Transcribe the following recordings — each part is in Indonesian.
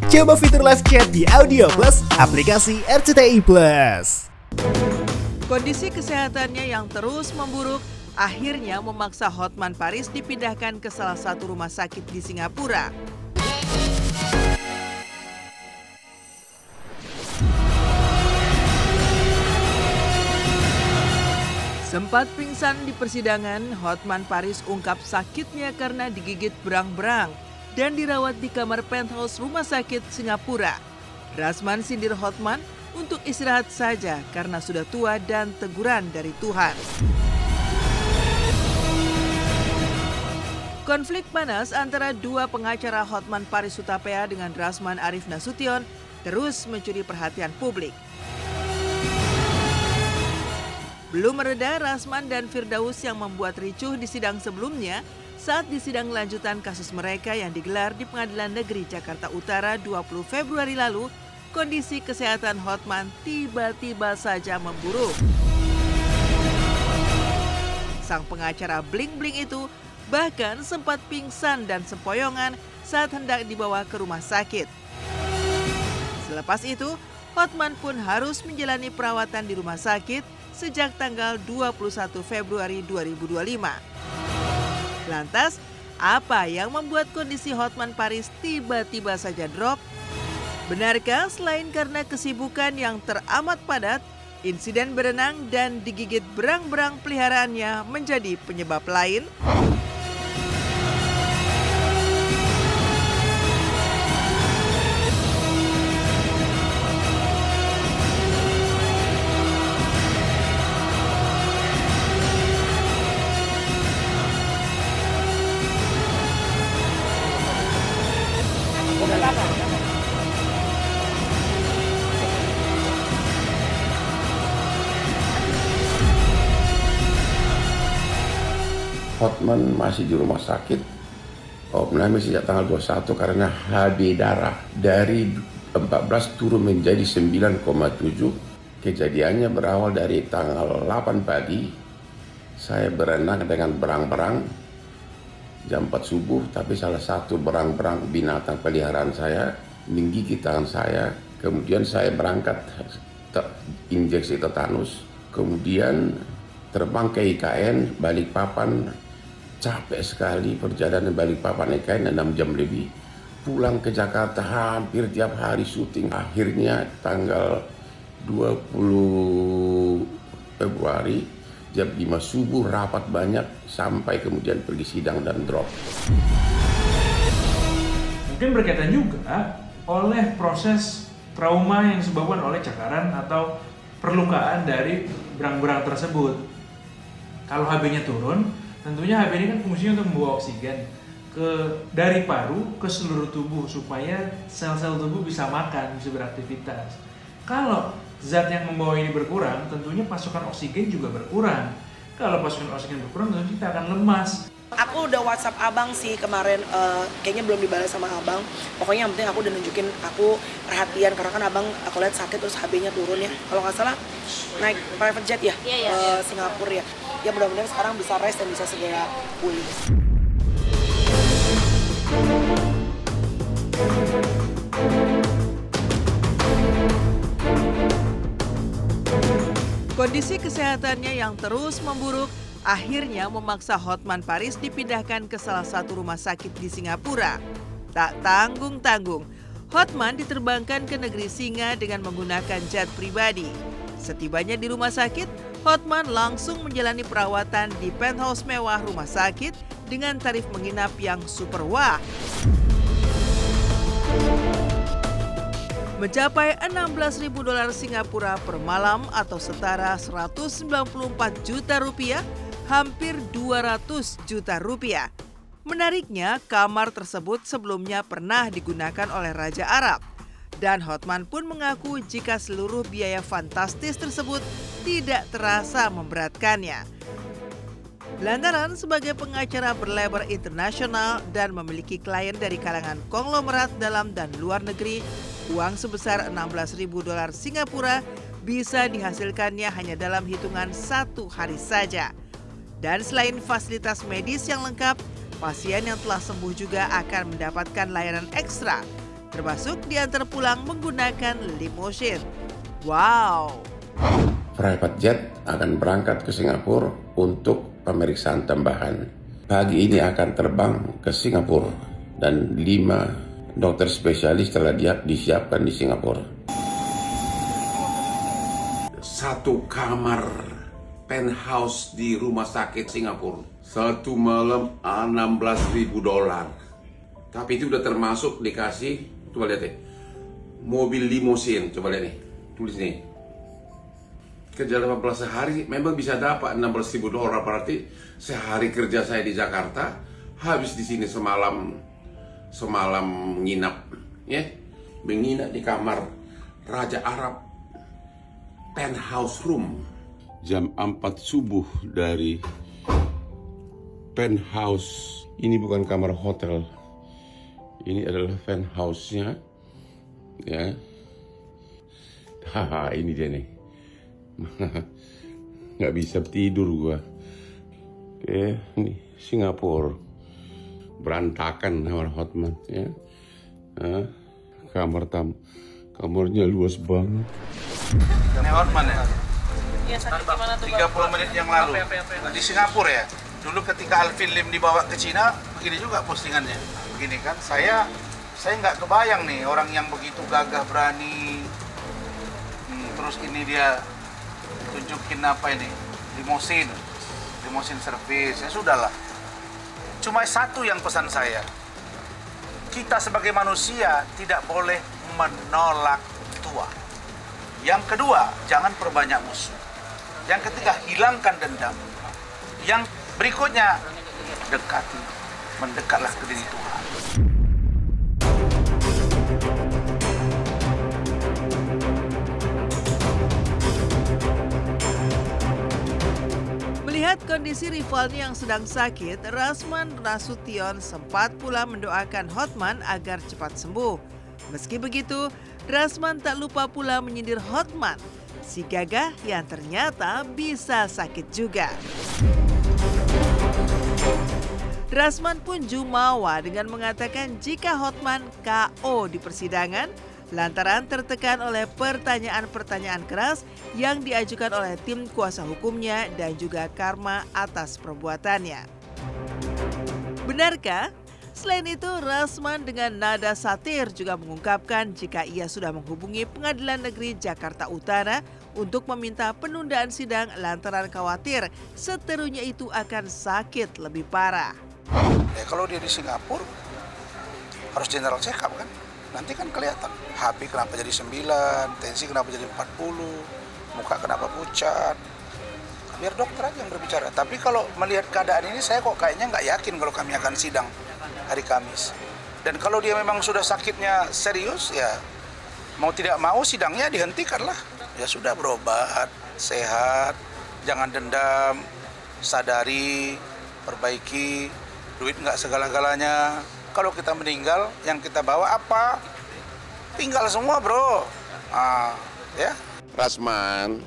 Coba fitur live chat di Audio Plus, aplikasi RCTI Plus. Kondisi kesehatannya yang terus memburuk akhirnya memaksa Hotman Paris dipindahkan ke salah satu rumah sakit di Singapura. Sempat pingsan di persidangan, Hotman Paris ungkap sakitnya karena digigit berang-berang dan dirawat di kamar penthouse rumah sakit Singapura. Rasman sindir Hotman untuk istirahat saja karena sudah tua dan teguran dari Tuhan. Konflik panas antara dua pengacara Hotman Paris Hutapea dengan Rasman Arif Nasution terus mencuri perhatian publik. Belum mereda Rasman dan Firdaus yang membuat ricuh di sidang sebelumnya saat di sidang lanjutan kasus mereka yang digelar di Pengadilan Negeri Jakarta Utara 20 Februari lalu, kondisi kesehatan Hotman tiba-tiba saja memburuk. Sang pengacara bling-bling itu bahkan sempat pingsan dan sempoyongan saat hendak dibawa ke rumah sakit. Selepas itu, Hotman pun harus menjalani perawatan di rumah sakit sejak tanggal 21 Februari 2025. Lantas, apa yang membuat kondisi Hotman Paris tiba-tiba saja drop? Benarkah selain karena kesibukan yang teramat padat, insiden berenang dan digigit berang-berang peliharaannya menjadi penyebab lain? Hotman masih di rumah sakit, sejak tanggal 21 karena HB darah. Dari 14 turun menjadi 9,7. Kejadiannya berawal dari tanggal 8 pagi. Saya berenang dengan berang-berang jam 4 subuh, tapi salah satu berang-berang binatang peliharaan saya menggigit tangan saya. Kemudian saya berangkat injeksi tetanus, kemudian terbang ke IKN Balikpapan. Capek sekali perjalanan Balikpapan IKN 6 jam lebih. Pulang ke Jakarta hampir tiap hari syuting. Akhirnya tanggal 20 Februari jam 5 subuh rapat banyak sampai kemudian pergi sidang dan drop. Mungkin berkaitan juga oleh proses trauma yang disebabkan oleh cakaran atau perlukaan dari berang-berang tersebut. Kalau HB-nya turun, tentunya HB ini kan fungsinya untuk membawa oksigen dari paru ke seluruh tubuh supaya sel-sel tubuh bisa makan, bisa beraktivitas. Kalau zat yang membawa ini berkurang, tentunya pasokan oksigen juga berkurang. Kalau pasokan oksigen berkurang, tentunya kita akan lemas. Aku udah WhatsApp abang sih kemarin, kayaknya belum dibalas sama abang. Pokoknya yang penting aku udah nunjukin aku perhatian, karena kan abang aku lihat sakit terus HB-nya turun ya. Kalau nggak salah naik private jet ya, Singapura ya. Ya mudah-mudahan sekarang bisa rest dan bisa segera pulih. Kondisi kesehatannya yang terus memburuk akhirnya memaksa Hotman Paris dipindahkan ke salah satu rumah sakit di Singapura. Tak tanggung-tanggung, Hotman diterbangkan ke negeri Singa dengan menggunakan jet pribadi. Setibanya di rumah sakit, Hotman langsung menjalani perawatan di penthouse mewah rumah sakit dengan tarif menginap yang super wah. Mencapai $16.000 Singapura per malam atau setara 194 juta rupiah, hampir 200 juta rupiah. Menariknya, kamar tersebut sebelumnya pernah digunakan oleh Raja Arab. Dan Hotman pun mengaku jika seluruh biaya fantastis tersebut tidak terasa memberatkannya. Lantaran sebagai pengacara berlabel internasional dan memiliki klien dari kalangan konglomerat dalam dan luar negeri, uang sebesar $16.000 Singapura bisa dihasilkannya hanya dalam hitungan 1 hari saja. Dan selain fasilitas medis yang lengkap, pasien yang telah sembuh juga akan mendapatkan layanan ekstra, termasuk diantar pulang menggunakan limousine. Wow! Private jet akan berangkat ke Singapura untuk pemeriksaan tambahan. Pagi ini akan terbang ke Singapura dan 5 dokter spesialis telah disiapkan di Singapura. 1 kamar penthouse di rumah sakit Singapura. 1 malam $16.000. Tapi itu udah termasuk dikasih, coba lihat nih, mobil limousine, coba lihat nih, tulis nih. Kerja 18 hari memang bisa dapat $16.000, berarti sehari kerja saya di Jakarta habis di sini semalam nginap, ya, menginap di kamar Raja Arab penthouse room. Jam 4 subuh dari penthouse, ini bukan kamar hotel, ini adalah penthouse-nya, ya. Haha, ini dia nih. Nggak bisa tidur gua. Oke, ini Singapura, berantakan kamar Hotman, ya. Kamarnya luas banget. Ini Hotman ya? Iya, sakit gimana tuh, 30 menit yang lalu di Singapura ya. Dulu ketika Alvin Lim dibawa ke Cina, begini juga postingannya. Begini kan, saya nggak kebayang nih orang yang begitu gagah berani. Terus ini dia tunjukin apa ini, limousine service. Ya sudahlah, cuma satu yang pesan saya, kita sebagai manusia tidak boleh menolak tua. Yang kedua, jangan perbanyak musuh. Yang ketiga, hilangkan dendam. Yang berikutnya, mendekatlah ke diri Tuhan. Melihat kondisi rivalnya yang sedang sakit, Rasman Nasution sempat pula mendoakan Hotman agar cepat sembuh. Meski begitu, Rasman tak lupa pula menyindir Hotman, si gagah yang ternyata bisa sakit juga. Rasman pun jumawa dengan mengatakan jika Hotman KO di persidangan lantaran tertekan oleh pertanyaan-pertanyaan keras yang diajukan oleh tim kuasa hukumnya dan juga karma atas perbuatannya. Benarkah? Selain itu, Rasman dengan nada satir juga mengungkapkan jika ia sudah menghubungi Pengadilan Negeri Jakarta Utara untuk meminta penundaan sidang lantaran khawatir seterunya itu akan sakit lebih parah. Ya, kalau dia di Singapura harus general check up kan? Nanti kan kelihatan HP kenapa jadi 9, tensi kenapa jadi 40, muka kenapa pucat. Biar dokter aja yang berbicara. Tapi kalau melihat keadaan ini, saya kok kayaknya nggak yakin kalau kami akan sidang hari Kamis. Dan kalau dia memang sudah sakitnya serius, ya mau tidak mau sidangnya dihentikan lah. Ya sudah, berobat, sehat, jangan dendam, sadari, perbaiki, duit nggak segala-galanya. Kalau kita meninggal, yang kita bawa apa? Tinggal semua, bro. Ya. Rasman,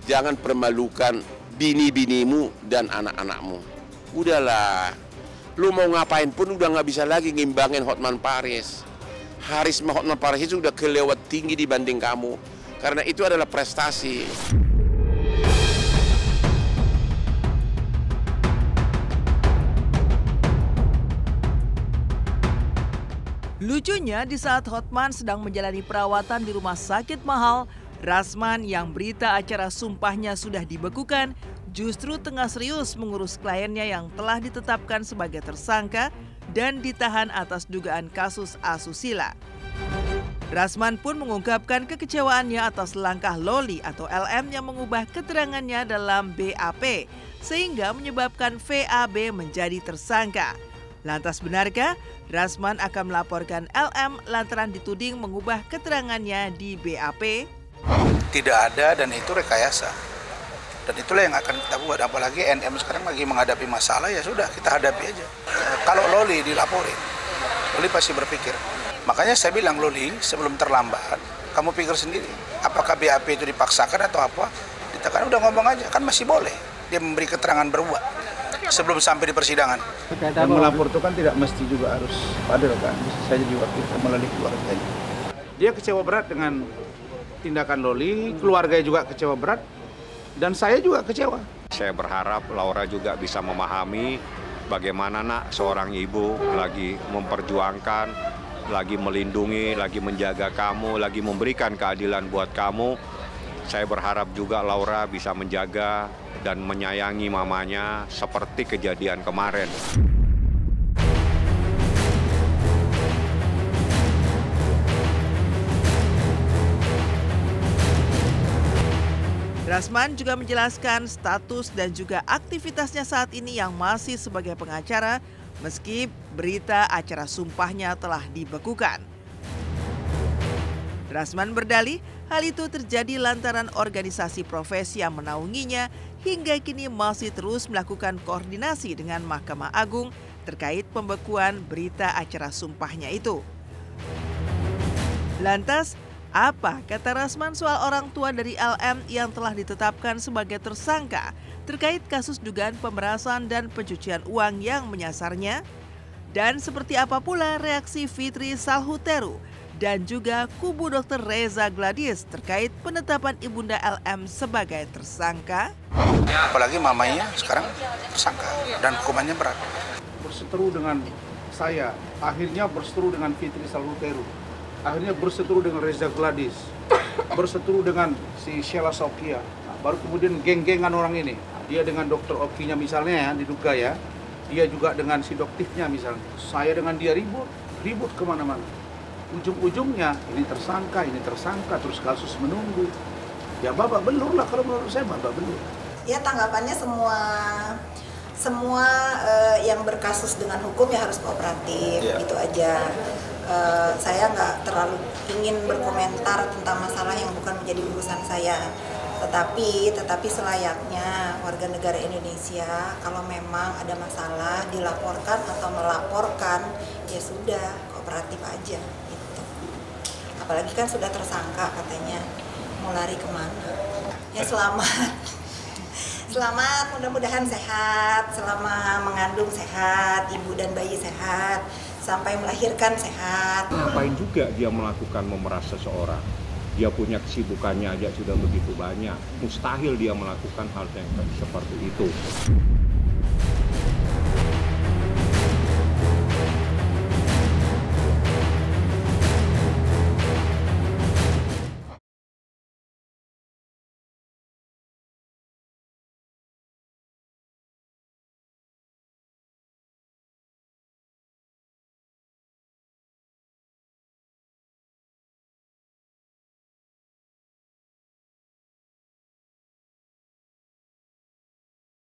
jangan permalukan bini-binimu dan anak-anakmu. Udahlah, lu mau ngapain pun udah nggak bisa lagi ngimbangin Hotman Paris. Harisma Hotman Paris itu udah kelewat tinggi dibanding kamu. Karena itu adalah prestasi. Lucunya, di saat Hotman sedang menjalani perawatan di rumah sakit mahal, Rasman yang berita acara sumpahnya sudah dibekukan, justru tengah serius mengurus kliennya yang telah ditetapkan sebagai tersangka dan ditahan atas dugaan kasus asusila. Rasman pun mengungkapkan kekecewaannya atas langkah Loli atau LM yang mengubah keterangannya dalam BAP, sehingga menyebabkan VAB menjadi tersangka. Lantas benarkah Rasman akan melaporkan LM lantaran dituding mengubah keterangannya di BAP? Tidak ada, dan itu rekayasa. Dan itulah yang akan kita buat. Apalagi NM sekarang lagi menghadapi masalah, ya sudah kita hadapi aja. Kalau Loli dilaporin, Loli pasti berpikir. Makanya saya bilang, Loli, sebelum terlambat, kamu pikir sendiri. Apakah BAP itu dipaksakan atau apa? Kita kan udah ngomong aja, kan masih boleh dia memberi keterangan berubah. sebelum sampai di persidangan. Dan melapor itu kan tidak mesti juga harus padel kan, bisa saja juga kita melalui keluarganya. Dia kecewa berat dengan tindakan Loli, keluarganya juga kecewa berat, dan saya juga kecewa. Saya berharap Laura juga bisa memahami bagaimana nak seorang ibu lagi memperjuangkan, lagi melindungi, lagi menjaga kamu, lagi memberikan keadilan buat kamu. Saya berharap juga Laura bisa menjaga dan menyayangi mamanya seperti kejadian kemarin. Drasman juga menjelaskan status dan juga aktivitasnya saat ini yang masih sebagai pengacara meski berita acara sumpahnya telah dibekukan. Drasman berdalih hal itu terjadi lantaran organisasi profesi yang menaunginya hingga kini masih terus melakukan koordinasi dengan Mahkamah Agung terkait pembekuan berita acara sumpahnya itu. Lantas, apa kata Rasman soal orang tua dari LM yang telah ditetapkan sebagai tersangka terkait kasus dugaan pemerasan dan pencucian uang yang menyasarnya? Dan seperti apa pula reaksi Fitri Salhuteru dan juga kubu Dr. Reza Gladys terkait penetapan Ibunda LM sebagai tersangka? Apalagi mamanya sekarang tersangka dan hukumannya berat. Berseteru dengan saya, akhirnya berseteru dengan Fitri Salhuteru, akhirnya berseteru dengan Reza Gladys, berseteru dengan si Sheila Saukia. Nah, baru kemudian geng-gengan orang ini. Dia dengan dokter Okinya misalnya ya, diduga ya. Dia juga dengan si doktifnya misalnya. Saya dengan dia ribut kemana-mana. Ujung-ujungnya ini tersangka, terus kasus menunggu. Ya babak belur lah kalau menurut saya, babak belur. Ya tanggapannya semua yang berkasus dengan hukum ya harus kooperatif, gitu aja. Saya nggak terlalu ingin berkomentar tentang masalah yang bukan menjadi urusan saya. Tetapi selayaknya warga negara Indonesia kalau memang ada masalah dilaporkan atau melaporkan, ya sudah kooperatif aja gitu. Apalagi kan sudah tersangka katanya, mau lari kemana? Ya selamat, mudah-mudahan sehat, selama mengandung sehat, ibu dan bayi sehat, sampai melahirkan sehat. Ngapain juga dia melakukan memeras seseorang? Dia punya kesibukannya aja sudah begitu banyak. Mustahil dia melakukan hal yang seperti itu.